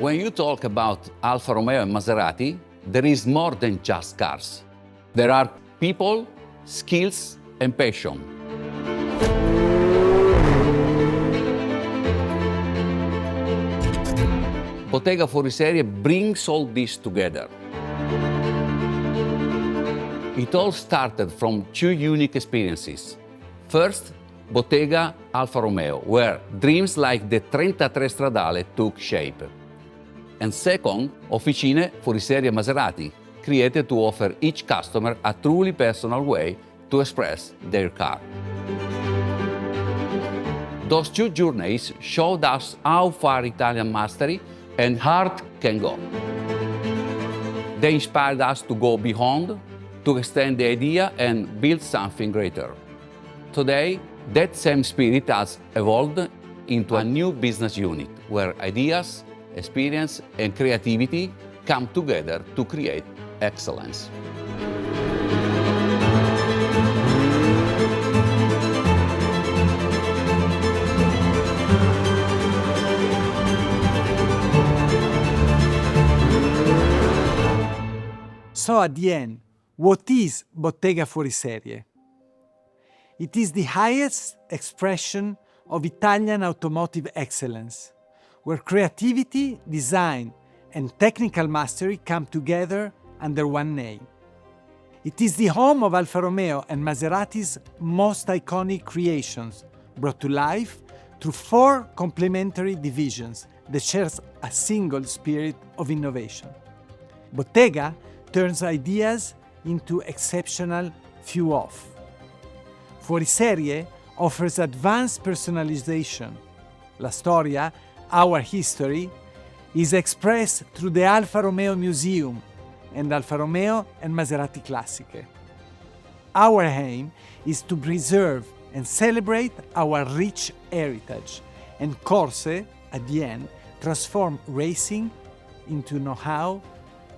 When you talk about Alfa Romeo and Maserati, there is more than just cars. There are people, skills, and passion. Bottega Fuoriserie brings all this together. It all started from two unique experiences. First, Bottega Alfa Romeo, where dreams like the 33 Stradale took shape. And second, Officine Fuoriserie Maserati, created to offer each customer a truly personal way to express their car. Those two journeys showed us how far Italian mastery and heart can go. They inspired us to go beyond, to extend the idea and build something greater. Today, that same spirit has evolved into a new business unit where ideas, experience, and creativity come together to create excellence. So at the end, what is Bottega Fuoriserie? It is the highest expression of Italian automotive excellence, where creativity, design, and technical mastery come together under one name. It is the home of Alfa Romeo and Maserati's most iconic creations, brought to life through 4 complementary divisions that share a single spirit of innovation. Bottega turns ideas into exceptional few-off. Fuoriserie offers advanced personalization. La Storia, our history, is expressed through the Alfa Romeo Museum and Alfa Romeo and Maserati Classiche. Our aim is to preserve and celebrate our rich heritage, and Corse, at the end, transform racing into know-how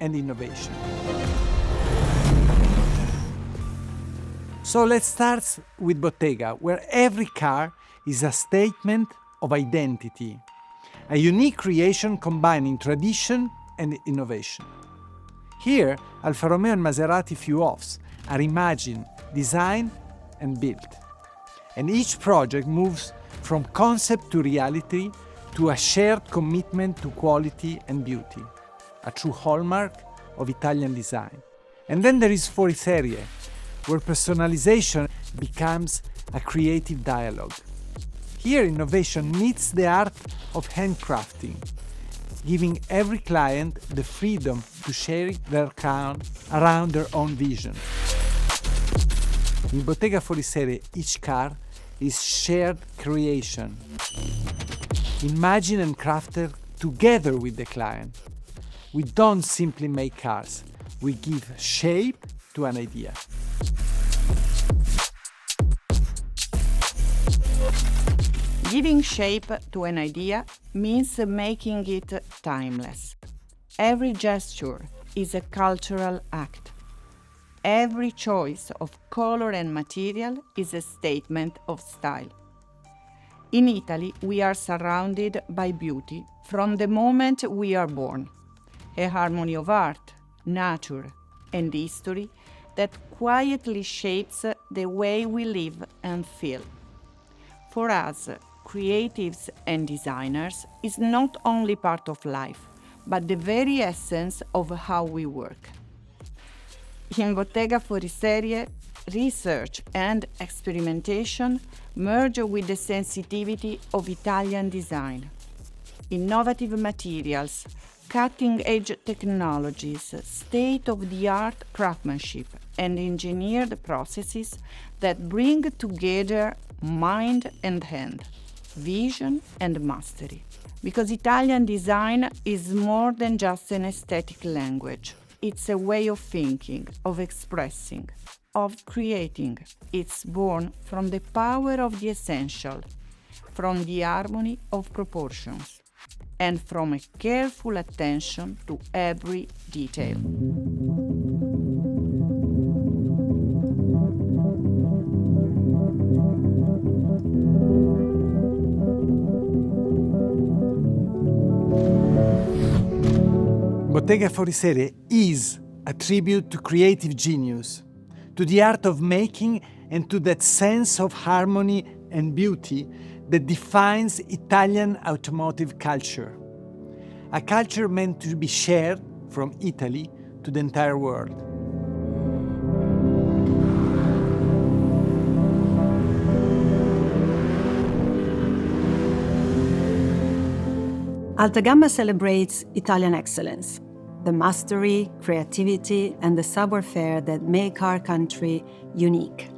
and innovation. So let's start with Bottega, where every car is a statement of identity, a unique creation combining tradition and innovation. Here, Alfa Romeo and Maserati few-offs are imagined, designed, and built. And each project moves from concept to reality to a shared commitment to quality and beauty, a true hallmark of Italian design. And then there is Fuoriserie, where personalization becomes a creative dialogue. Here, innovation meets the art of handcrafting, giving every client the freedom to share their car around their own vision. In Bottega Fuoriserie, each car is shared creation, imagined and crafted together with the client. We don't simply make cars, we give shape to an idea. Giving shape to an idea means making it timeless. Every gesture is a cultural act. Every choice of color and material is a statement of style. In Italy, we are surrounded by beauty from the moment we are born, a harmony of art, nature, and history that quietly shapes the way we live and feel. For us, creatives and designers is not only part of life, but the very essence of how we work. In Bottega Fuoriserie, research and experimentation merge with the sensitivity of Italian design. Innovative materials, cutting-edge technologies, state-of-the-art craftsmanship, and engineered processes that bring together mind and hand, vision and mastery. Because Italian design is more than just an aesthetic language. It's a way of thinking, of expressing, of creating. It's born from the power of the essential, from the harmony of proportions, and from a careful attention to every detail. Bottega Fuoriserie is a tribute to creative genius, to the art of making and to that sense of harmony and beauty that defines Italian automotive culture. A culture meant to be shared from Italy to the entire world. Alta Gamma celebrates Italian excellence, the mastery, creativity, and the savoir-faire that make our country unique.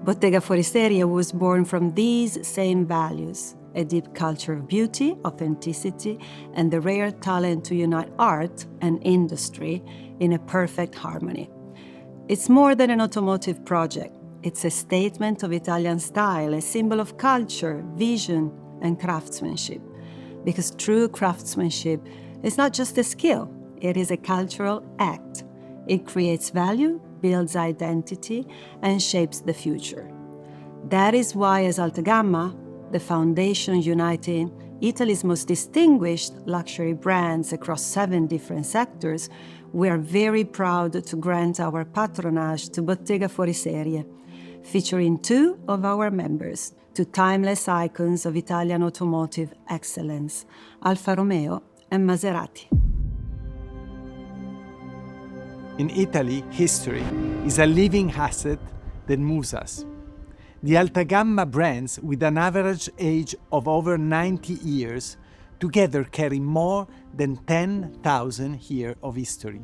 Bottega Fuoriserie was born from these same values, a deep culture of beauty, authenticity, and the rare talent to unite art and industry in a perfect harmony. It's more than an automotive project. It's a statement of Italian style, a symbol of culture, vision, and craftsmanship. Because true craftsmanship is not just a skill, it is a cultural act. It creates value, builds identity, and shapes the future. That is why, as Alta Gamma, the foundation uniting Italy's most distinguished luxury brands across 7 different sectors, we are very proud to grant our patronage to Bottega Fuoriserie, featuring 2 of our members, 2 timeless icons of Italian automotive excellence, Alfa Romeo and Maserati. In Italy, history is a living asset that moves us. The Alta Gamma brands, with an average age of over 90 years, together carry more than 10,000 years of history.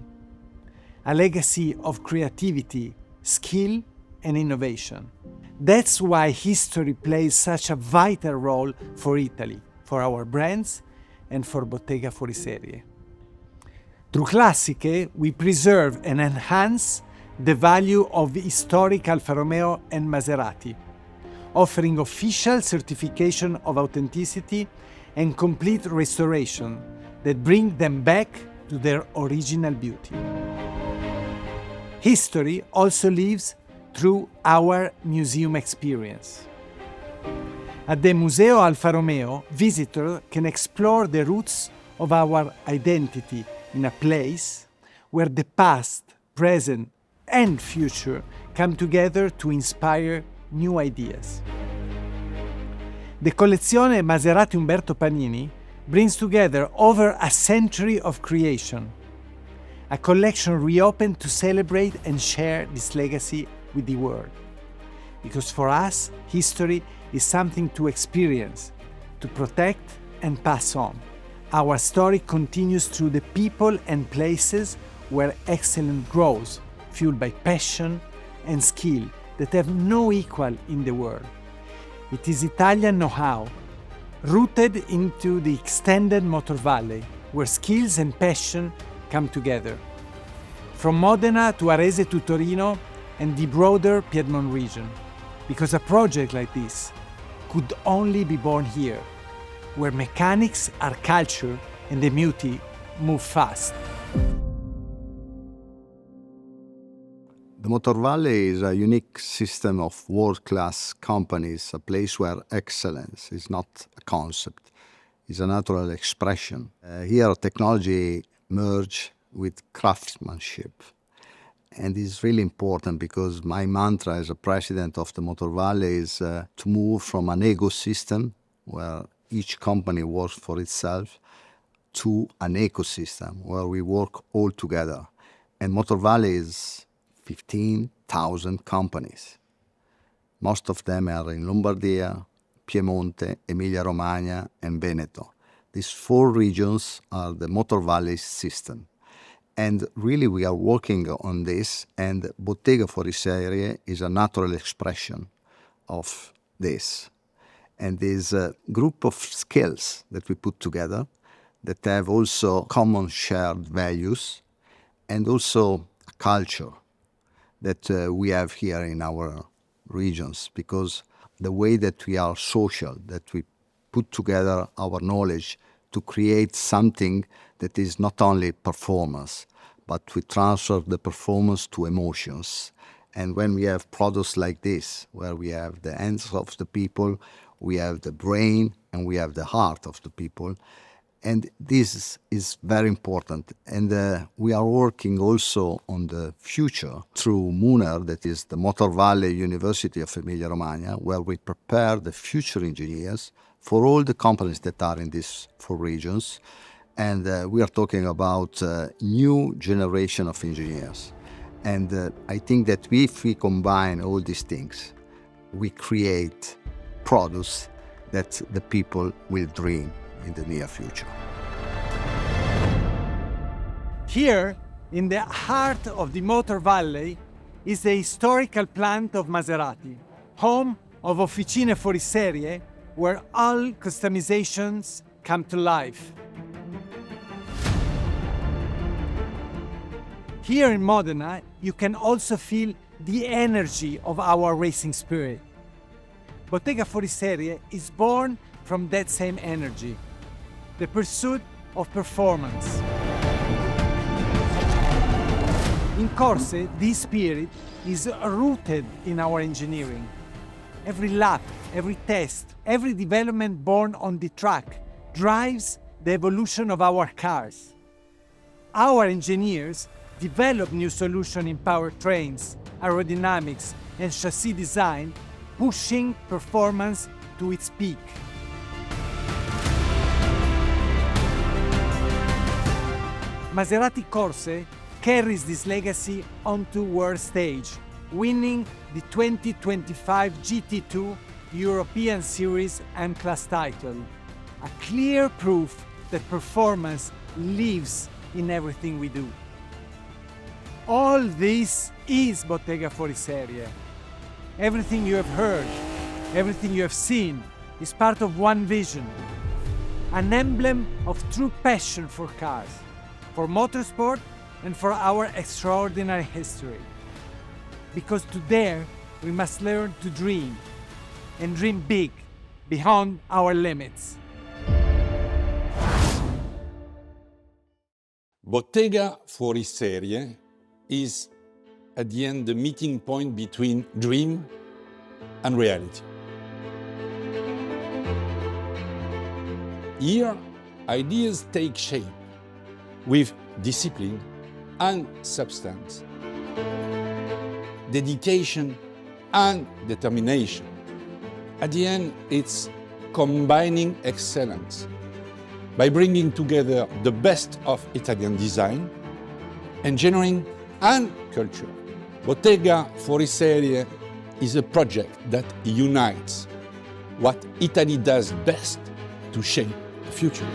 A legacy of creativity, skill, and innovation. That's why history plays such a vital role for Italy, for our brands, and for Bottega Fuoriserie. Through Classiche, we preserve and enhance the value of historic Alfa Romeo and Maserati, offering official certification of authenticity and complete restoration that bring them back to their original beauty. History also lives through our museum experience. At the Museo Alfa Romeo, visitors can explore the roots of our identity in a place where the past, present, and future come together to inspire new ideas. The Collezione Maserati Umberto Panini brings together over a century of creation, a collection reopened to celebrate and share this legacy with the world. Because for us, history is something to experience, to protect and pass on. Our story continues through the people and places where excellence grows, fueled by passion and skill that have no equal in the world. It is Italian know-how, rooted into the extended Motor Valley, where skills and passion come together. From Modena to Arese to Torino and the broader Piedmont region. Because a project like this could only be born here, where mechanics are culture and the beauty move fast. The Motor Valley is a unique system of world-class companies, a place where excellence is not a concept, it's a natural expression. Here technology merges with craftsmanship. And it's really important because my mantra as a president of the Motor Valley is to move from an ecosystem where each company works for itself to an ecosystem where we work all together. And Motor Valley is 15,000 companies. Most of them are in Lombardia, Piemonte, Emilia-Romagna, and Veneto. These 4 regions are the Motor Valley system. And really we are working on this, and Bottega Fuoriserie is a natural expression of this. And this group of skills that we put together that have also common shared values and also a culture that we have here in our regions, because the way that we are social, that we put together our knowledge to create something that is not only performance, but we transfer the performance to emotions. And when we have products like this, where we have the hands of the people, we have the brain, and we have the heart of the people, And this is very important. And we are working also on the future through MUNER, that is the Motor Valley University of Emilia-Romagna, where we prepare the future engineers for all the companies that are in these 4 regions. And we are talking about new generation of engineers. And I think that if we combine all these things, we create products that the people will dream in the near future. Here, in the heart of the Motor Valley, is the historical plant of Maserati, home of Officine Fuoriserie, where all customizations come to life. Here in Modena, you can also feel the energy of our racing spirit. Bottega Fuoriserie is born from that same energy, the pursuit of performance. In Corse, this spirit is rooted in our engineering. Every lap, every test, every development born on the track drives the evolution of our cars. Our engineers develop new solutions in powertrains, aerodynamics, and chassis design, pushing performance to its peak. Maserati Corse carries this legacy onto world stage, winning the 2025 GT2 European Series M-Class title, a clear proof that performance lives in everything we do. All this is Bottega Fuoriserie. Everything you have heard, everything you have seen is part of one vision, an emblem of true passion for cars, for motorsport, and for our extraordinary history. Because to dare, we must learn to dream, and dream big, beyond our limits. Bottega Fuoriserie is, at the end, the meeting point between dream and reality. Here, ideas take shape with discipline and substance, dedication and determination. At the end, it's combining excellence by bringing together the best of Italian design, engineering, and culture. Bottega Fuoriserie is a project that unites what Italy does best to shape the future.